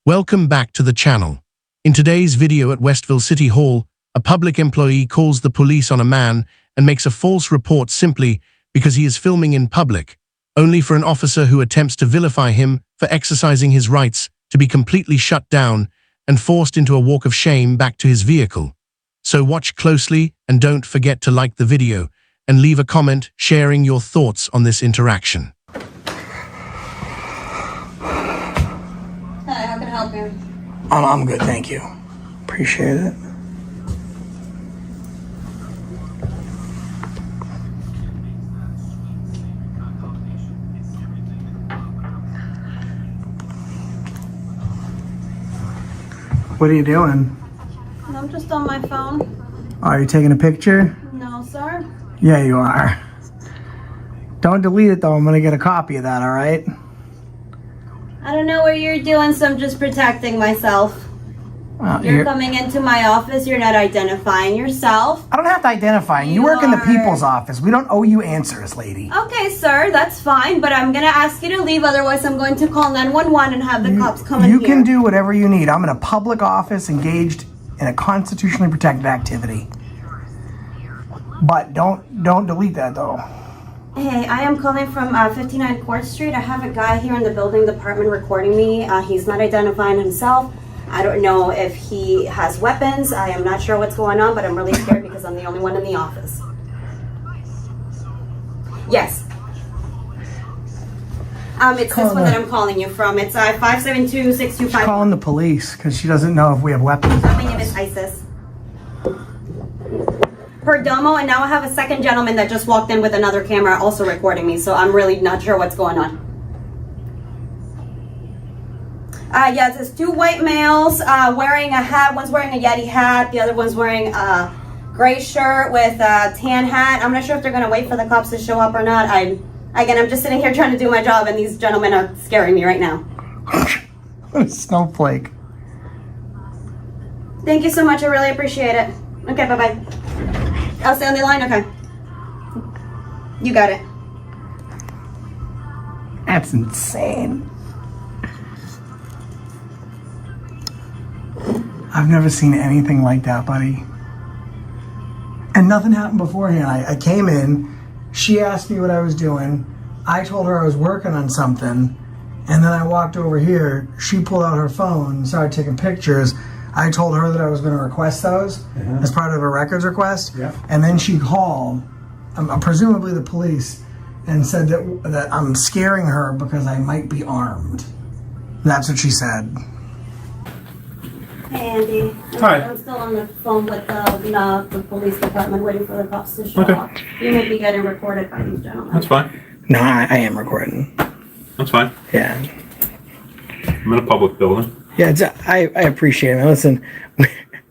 Welcome back to the channel. In today's video at Westville City Hall, a public employee calls the police on a man and makes a false report simply because he is filming in public, only for an officer who attempts to vilify him for exercising his rights to be completely shut down and forced into a walk of shame back to his vehicle. So watch closely and don't forget to like the video and leave a comment sharing your thoughts on this interaction. Hi, how can I help you? I'm good, thank you. Appreciate it. What are you doing? I'm just on my phone. Are you taking a picture? No, sir. Yeah, you are. Don't delete it though, I'm gonna get a copy of that, alright? I don't know what you're doing, so I'm just protecting myself. You're coming into my office, you're not identifying yourself. I don't have to identify you. You work in the people's office. We don't owe you answers, lady. Okay, sir, that's fine, but I'm gonna ask you to leave, otherwise I'm going to call 911 and have the cops come in here. You can do whatever you need. I'm in a public office engaged in a constitutionally protected activity. But don't delete that though. Hey, I am calling from 59 Court Street. I have a guy here in the building department recording me. He's not identifying himself. I don't know if he has weapons. I am not sure what's going on, but I'm really scared because I'm the only one in the office. Yes. It's this one that I'm calling you from. It's 572-625. Calling the police because she doesn't know if we have weapons. My name is Isis. Perdomo, and now I have a second gentleman that just walked in with another camera also recording me, so I'm really not sure what's going on. Yes, it's two white males wearing a hat. One's wearing a Yeti hat. The other one's wearing a gray shirt with a tan hat. I'm not sure if they're going to wait for the cops to show up or not. I'm just sitting here trying to do my job, and these gentlemen are scaring me right now. What a snowflake. Thank you so much. I really appreciate it. Okay, bye-bye. I'll stay on the line? Okay. You got it. That's insane. I've never seen anything like that, buddy. And nothing happened beforehand. I came in, she asked me what I was doing, I told her I was working on something, and then I walked over here, she pulled out her phone, started taking pictures. I told her that I was going to request those as part of a records request, and then she called, presumably the police, and said that I'm scaring her because I might be armed. That's what she said. Hey, Andy. Hi. I'm still on the phone with the police department waiting for the cops to show up. You may be getting recorded by these gentlemen. That's fine. No, I am recording. That's fine. Yeah. I'm in a public building. Yeah, I appreciate it. Listen,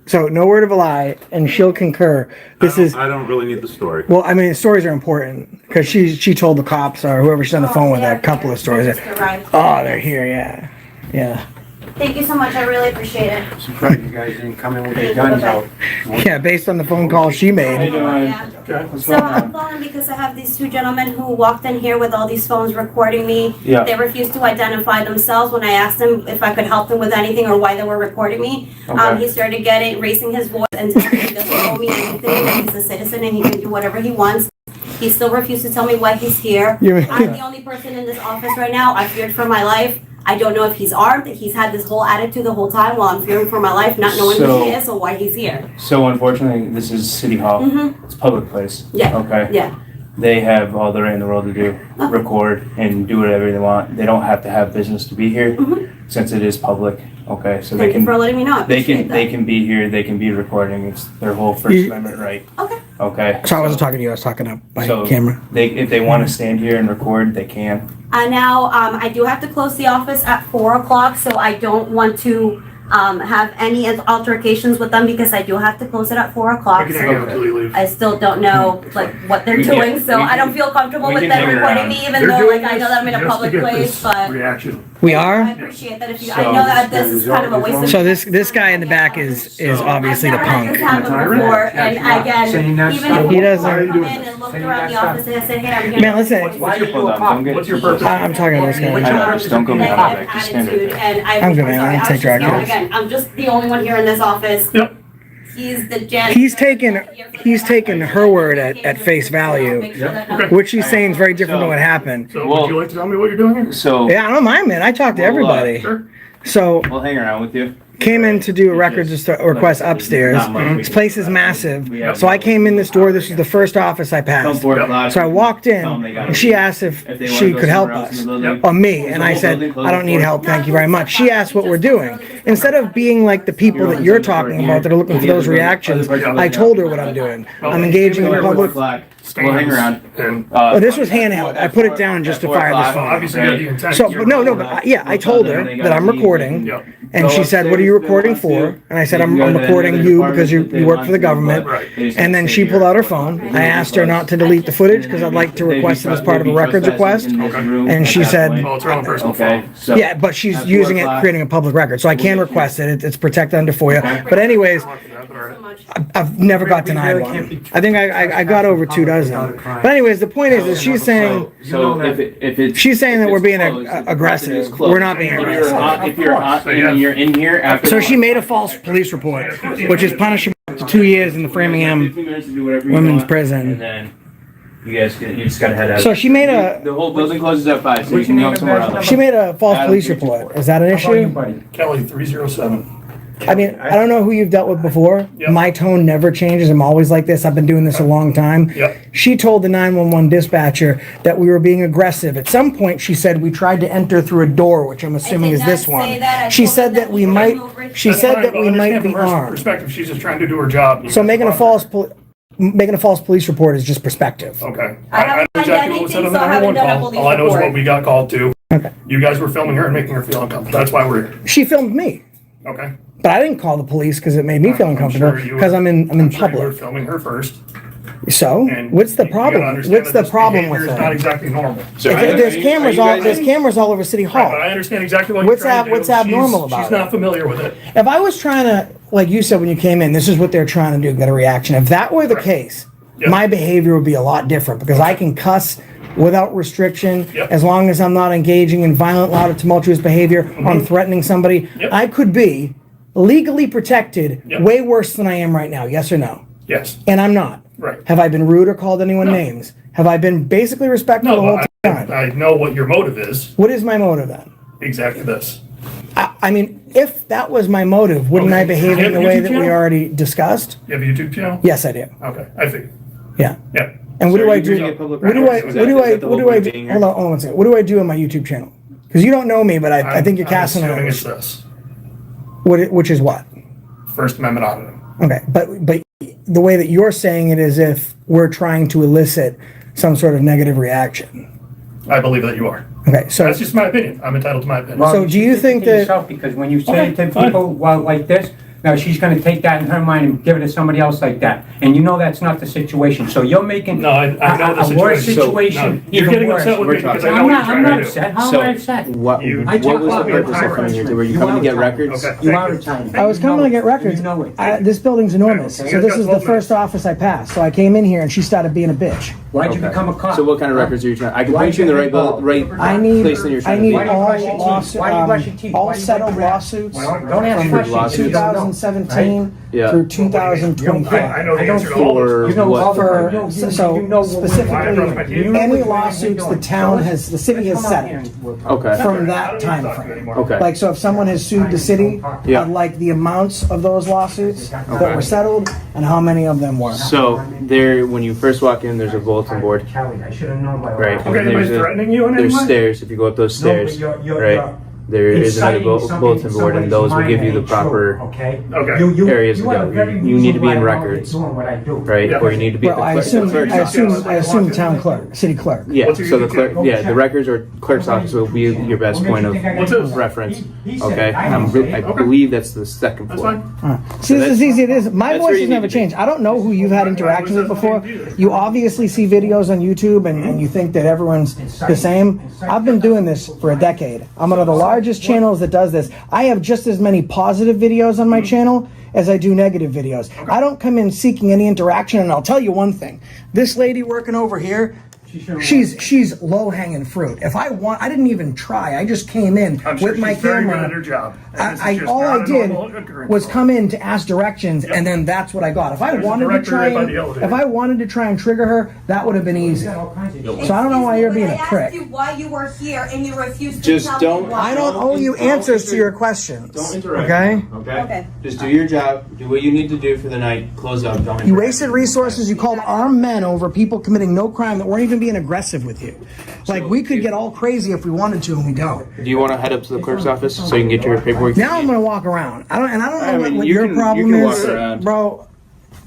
so no word of a lie, and she'll concur. I don't really need the story. Well, I mean, stories are important because she told the cops or whoever she's on the phone with a couple of stories. Oh, they're here, yeah. Thank you so much. I really appreciate it. Surprised you guys didn't come in with your guns out. Yeah, based on the phone call she made. So I'm calling because I have these two gentlemen who walked in here with all these phones recording me. Yeah. They refused to identify themselves when I asked them if I could help them with anything or why they were recording me. Okay. He started raising his voice and telling me he doesn't owe me anything, that he's a citizen and he can do whatever he wants. He still refused to tell me why he's here. I'm the only person in this office right now. I feared for my life. I don't know if he's armed. He's had this whole attitude the whole time while I'm fearing for my life, not knowing who he is or why he's here. So unfortunately, this is City Hall. Mm-hmm. It's a public place. Yeah. Okay. Yeah. They have all the right in the world to do, record and do whatever they want. They don't have to have business to be here, since it is public. Okay, so Thank you for letting me know. I appreciate that. They can be here. They can be recording. It's their whole First Amendment right. Okay. Okay. So I wasn't talking to you. I was talking to my So camera. if they want to stand here and record, they can. Now, I do have to close the office at 4 o'clock, so I don't want to have any altercations with them because I do have to close it at 4 o'clock. So I still don't know what they're doing, so I don't feel comfortable with them recording me, even though I know that I'm in a public place. But We are. I appreciate that. I know that this is kind of a waste of So this guy in the back is obviously the I've never had punk. this happen before, and again, even if He you doesn't- come in and looked around the office and I said, hey, I'm here. Man, listen. Hold on, don't get. What's your purpose? I'm talking to this guy. Don't go Negative behind that. Just stand attitude, there. and I'm good, man. I don't take drag queens. Again, I'm just the only one here in this office. Yep. He's the janitor. He's taken her word at face value. What she's saying is very different than what happened. So would you like to tell me what you're doing here? So, Yeah, I don't mind, man. I talk to everybody. Sure. So we'll hang around with you. came in to do a records request upstairs. This place is massive. So I came in this door. This was the first office I passed. So I walked in and she asked if she could help us, or me. And I said, I don't need help, thank you very much. She asked what we're doing. Instead of being like the people that you're talking about that are looking for those reactions, I told her what I'm doing. I'm engaging in public. We'll hang around. Oh, this was handheld. I put it down just to fire this phone. Obviously, you have the intent. So, but yeah, I told her that I'm recording, and she said, "What are you recording for?" And I said, "I'm recording you because you work for the government." And then she pulled out her phone. I asked her not to delete the footage because I'd like to request it as part of a records request. And she said, Well, it's her own personal phone. "Yeah, but she's using it, creating a public record, so I can request it. It's protected under FOIA." But anyways, I've never got denied one. I think I got over 2 dozen. But anyways, the point is she's saying she's saying that we're being aggressive. We're not being aggressive. If you're in here after. So she made a false police report, which is punishable up to 2 years in the Framingham women's prison. And then you just gotta head out. So she made The whole building closes at 5, so you can go somewhere else. she made a false police report. Is that an issue? Kelly 307. I mean, I don't know who you've dealt with before. Yep. My tone never changes. I'm always like this. I've been doing this a long time. Yep. She told the 911 dispatcher that we were being aggressive. At some point, she said we tried to enter through a door, which I'm assuming is this one. She said that we might. She said that we might be From her armed. perspective, she's just trying to do her job. So making a false police report is just perspective. Okay. I haven't know done exactly what was said anything, on the so I haven't 911 done a call. police All I know is report. what we got called to. Okay. You guys were filming her and making her feel uncomfortable. That's why we're here. She filmed me, Okay. but I didn't call the police because it made me feel uncomfortable because I'm in sure you were public. filming her first. So And what's the you gotta problem? understand What's that the this problem with behavior is not that? exactly normal. There's cameras all over City Hall. But I understand exactly what What's you're trying to do. what's abnormal about She's it? not familiar with it. If I was trying to, like you said when you came in, this is what they're trying to do, get a reaction. If that were the case, Yep. my behavior would be a lot different because I can cuss without restriction Yep. as long as I'm not engaging in violent, loud, or tumultuous behavior or I'm threatening somebody. Yep. I could be legally protected Yep. way worse than I am right now, yes or no? Yes. And I'm not. Right. Have I been rude or called anyone names? Have I been basically respectful the No, whole but time? I know what your motive is. What is my motive then? Exactly this. I mean, if that was my motive, wouldn't I Okay. behave You in have the a way YouTube that we channel? already discussed? You have a YouTube channel? Yes, I do. Okay. I think. Yeah. Yeah. And what So do are I you do? doing a public What do I? record? What do I? Is that the What whole do I? point of being here? Hold on one second. What do I do on my YouTube channel? Because you don't know me, but I think you're casting I'm assuming it's it. this. Which is what? First Amendment auditing. Okay, but the way that you're saying it is if we're trying to elicit some sort of negative reaction. I believe that you are. Okay, so That's just my opinion. I'm entitled to my opinion. So do you think that- Because when you say Okay, it to fine. people like this, now she's gonna take that in her mind and give it to somebody else like that. And you know that's not the situation. So you're making No, I know the a worse situation. situation, No, you're even getting worse. upset with me because I know I'm what you're not, trying I'm to not do. upset. How So- am I upset? What I was talk the about purpose of coming here? Were you coming to get records? Okay. You are retired. I was coming to get records. You know it. This building's enormous, Okay. so this is the first office I passed. So I came in here and she started being a bitch. Why'd you Okay. become a cop? So what kind of records are you trying? I can point you in the right I need place than you're I trying to need be. Why do you all brush your teeth? lawsuits, Why do you brush your teeth? all Why do you settled like that? lawsuits Don't ask from questions. lawsuits. You don't know. 2017 Yeah. through 2024. I know the answer to all For those. You know what? all the- For you know so what we're specifically, doing. any You know what lawsuits we're the town doing. has, the city has Come out here settled and work. Okay. from that time frame. Okay. Like, so if someone has sued the city, Yeah. I'd like the amounts of those lawsuits that were settled and how many of them were. So there, when you first walk in, there's a bulletin board, Kelly, I should have known by right? Okay, And anybody's there's threatening you in any there's way? stairs. If you go up those No, but stairs, you're right? There is another inciting something bulletin in board, and somebody's those will give you the mind that ain't proper true, okay? Okay. areas to you have go. a very You need to be reason in why I'm records, doing what I do. right? Yeah. Or you need to be at Well, I the assume, clerk's I office. assume, I assume town clerk, city clerk. Yeah, What's your so the YouTube clerk, channel? yeah, the records or clerk's office will be your best point of What's this? reference. He said, Okay, I and didn't say I it. believe that's the second That's floor. fine. See, this is easy. It is. My That's voice where you has need never to be. changed. I don't know who you've had interactions with before. You obviously see videos on YouTube and you think that everyone's the same. I've been doing this for a decade. I'm one of the largest largest channels that does this. I have just as many positive videos on my channel as I do negative videos. I don't come in seeking any interaction, and I'll tell you one thing. This lady working over here, she's low-hanging fruit. If I want, I didn't even try. I just came in with my camera. Very good at her job. All I did was come in to ask directions, and then that's what I got. If I wanted to try and trigger her, that would have been easy. So I don't know why you're being a prick. I asked you why you were here, and you refused to Just tell don't- me why. I don't owe you answers to your questions. Don't interrupt. Okay? Okay. Just do your job. Do what you need to do for the night. Close up. Don't You interrupt. wasted resources. You called armed men over people committing no crime that weren't even being aggressive with you. Like, we could get all crazy if we wanted to, and we don't. Do you want to head up to the clerk's office so you can get your paperwork? Now I'm gonna walk around. I don't know what you your can- problem you can walk is, around. bro.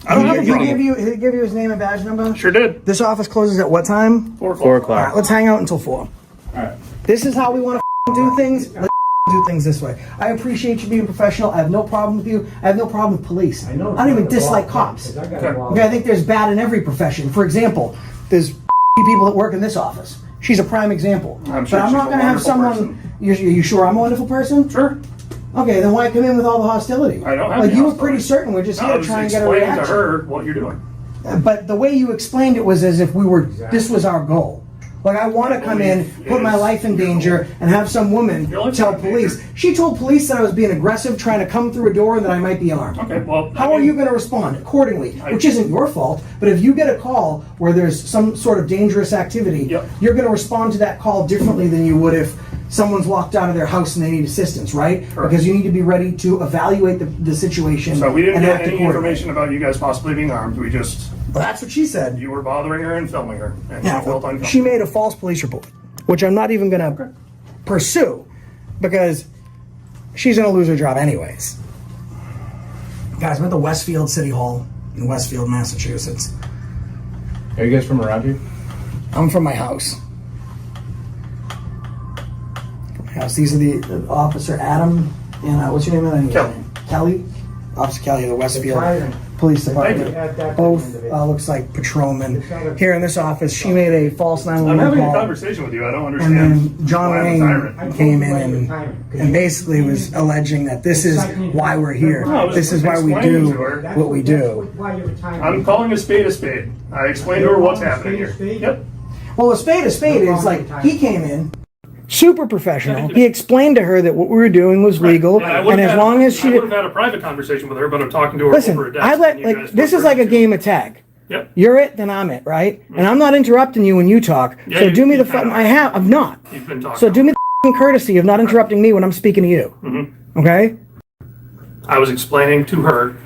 I don't have a Did he problem. give you his name and badge number? Sure did. This office closes at what time? 4 4 o'clock. All right, o'clock. let's hang out until 4. All right. This is how we want to do things. Let's do things this way. I appreciate you being professional. I have no problem with you. I have no problem with police. I don't even dislike cops. Okay, I think there's bad in every profession. For example, there's people that work in this office. She's a prime example. I'm sure But I'm she's not a going to have wonderful someone. person. You sure I'm a wonderful person? Sure. Okay, then why come in with all the hostility? I don't have Like, any you were hostility. pretty certain we're just No, here I to was try and get a explaining reaction. to her what you're doing. But the way you explained it was as if this was our goal. Like, I want to come in, put my life in danger, and have some woman Your life's tell not in police. danger. She told police that I was being aggressive, trying to come through a door, and that I might be armed. Okay, well. How are you going to respond accordingly? Which isn't your fault, but if you get a call where there's some sort of dangerous activity, Yep. you're going to respond to that call differently than you would if someone's walked out of their house and they need assistance, right? Correct. Because you need to be ready to evaluate the situation So we didn't and get act any accordingly. information about you guys possibly being armed. We just, Well, that's what she said. you were bothering her and filming her. And Yeah, she felt well, uncomfortable. she made a false police report, which I'm not even going to pursue because she's going to lose her job anyways. Guys, I'm at the Westfield City Hall in Westfield, Massachusetts. Are you guys from around here? I'm from my house. From my house. These are the Officer Adam and what's your name? Kelly. Kelly? Officer Kelly of the Westfield Police Department. Both looks like patrolmen. Here in this office, she made a false I'm 911 having a call. conversation with you. I don't And understand. then John why I'm a Wayne tyrant. came in and basically was alleging that this is why we're here. No, I was This is why we explaining do to her. what we do. I'm calling a spade a spade. I explained to her what's happening here. Yep. Well, a spade is like, he came in, super professional. He explained to her that what we were doing was legal, and as long as she I would have did, had a private conversation with her, but I'm talking to her listen, over a desk. I let and you like guys this both is like a heard it. game of tag. Yep. You're it, then I'm it, right? And I'm not interrupting you when you talk. Yeah, So you- do me you the kinda fucking. are. I'm not. You've been talking. So do me the courtesy of not interrupting me when I'm speaking to you. Mm-hmm. Okay? I was explaining to her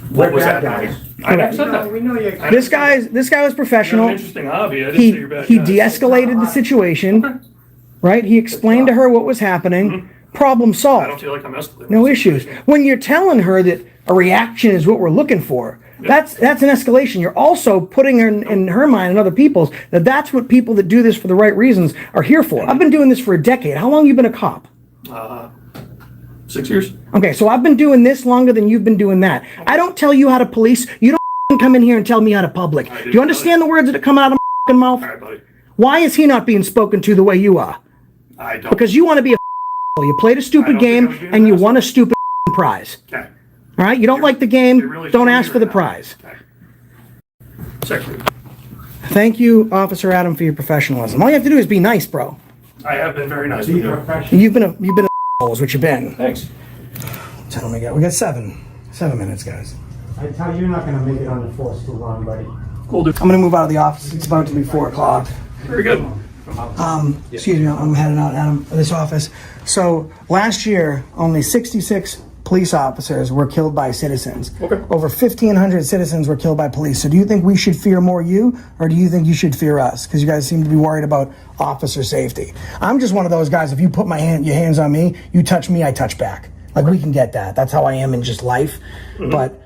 what was happening. I never said that. We know you. This guy was You have professional. an interesting hobby. I didn't say you're bad. He guys. de-escalated the situation, right? He explained to her what was happening. Problem I don't solved. feel like I'm escalating. No the issues. situation. When you're telling her that a reaction is what we're looking for, that's an escalation. You're also putting her in her mind and other people's that that's what people that do this for the right reasons are here for. I've been doing this for a decade. How long have you been a cop? 6 years. Okay, so I've been doing this longer than you've been doing that. I don't tell you how to police. You don't come in here and tell me how to public. Do you understand the words that come out of my mouth? All right, buddy. Why is he not being spoken to the way you are? I don't. Because you want to be a you played a I stupid don't think I game was being and you aggressive. won a stupid prize. Okay. All right, you don't like the You game, really don't should ask be for the right now. prize. Okay. Secretary. Thank you, Officer Adam, for your professionalism. All you have to do is be nice, bro. I have been very nice with you. You've been a is what you've been. Thanks. Tell me, we got 7 minutes, guys. I tell you, you're not gonna make it on the force too long, buddy. Cool, dude. I'm gonna move out of the office. It's about to be 4 o'clock. Very good. Excuse me, I'm heading out of this office. So last year, only 66 police officers were killed by citizens. Okay. Over 1,500 citizens were killed by police. So do you think we should fear more you, or do you think you should fear us? Because you guys seem to be worried about officer safety. I'm just one of those guys, if you put your hands on me, you touch me, I touch back. Like, we can get that. That's how I am in just life. Mm-hmm. But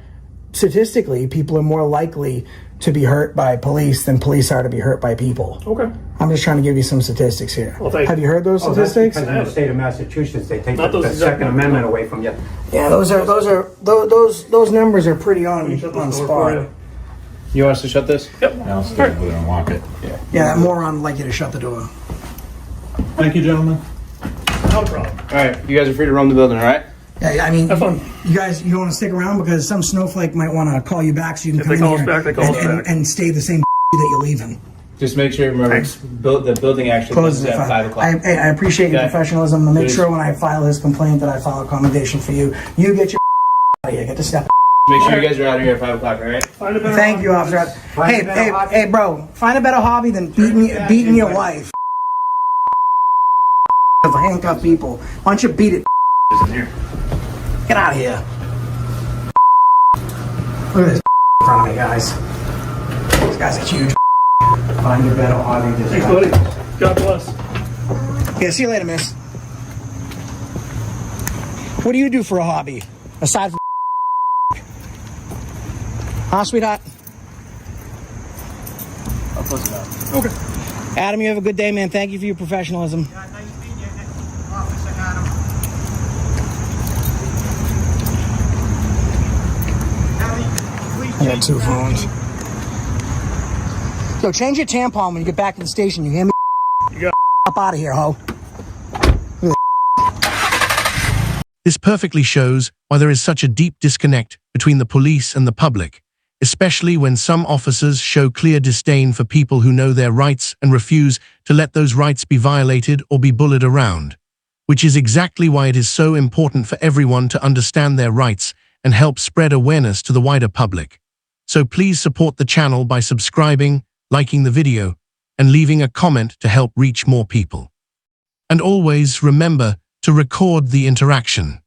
statistically, people are more likely to be hurt by police than police are to be hurt by people. Okay. I'm just trying to give you some statistics here. Well, thank Have you heard those Oh, that's statistics? because in the state of Massachusetts, they take Not those the exact Second numbers. Amendment away from you. Yeah, those numbers are pretty on Shut the door for spot. you. You want us to shut this? Yep. I'll stay over there and walk it. Yeah, that moron would like you to shut the door. Thank you, gentlemen. Not a problem. All right, you guys are free to roam the building, all right? Yeah, I mean, Have fun. you guys, you want to stick around because some snowflake might want to call you back so you can If come they in call us here back, they call us back. and stay the same that you're leaving. Just make sure, remember, Thanks. the building actually Closes closes at 5 o'clock. I appreciate your Okay. professionalism. I'll make Please. sure when I file his complaint that I file a commendation for you. You get your out of here. Get the step. Make sure you guys are out of here at 5 o'clock, all right? Find a better Thank you, officer. Hey, bro. Find a better hobby than beating your wife. Of handcuffed people. Why don't you beat it? in here. Get out of here. Look at this in front of me, guys. This guy's a huge. Find a better hobby than Thanks, buddy. God bless. Yeah, see you later, miss. What do you do for a hobby? Aside from huh, sweetheart? I'll close it out. Okay. Adam, you have a good day, man. Thank you for your professionalism. Nice meeting you, Officer Adam. I got two phones. Yo, change your tampon when you get back to the station. You hear me? You got Up out of here, ho. This perfectly shows why there is such a deep disconnect between the police and the public, especially when some officers show clear disdain for people who know their rights and refuse to let those rights be violated or be bullied around, which is exactly why it is so important for everyone to understand their rights and help spread awareness to the wider public. So please support the channel by subscribing, liking the video, and leaving a comment to help reach more people. And always remember to record the interaction.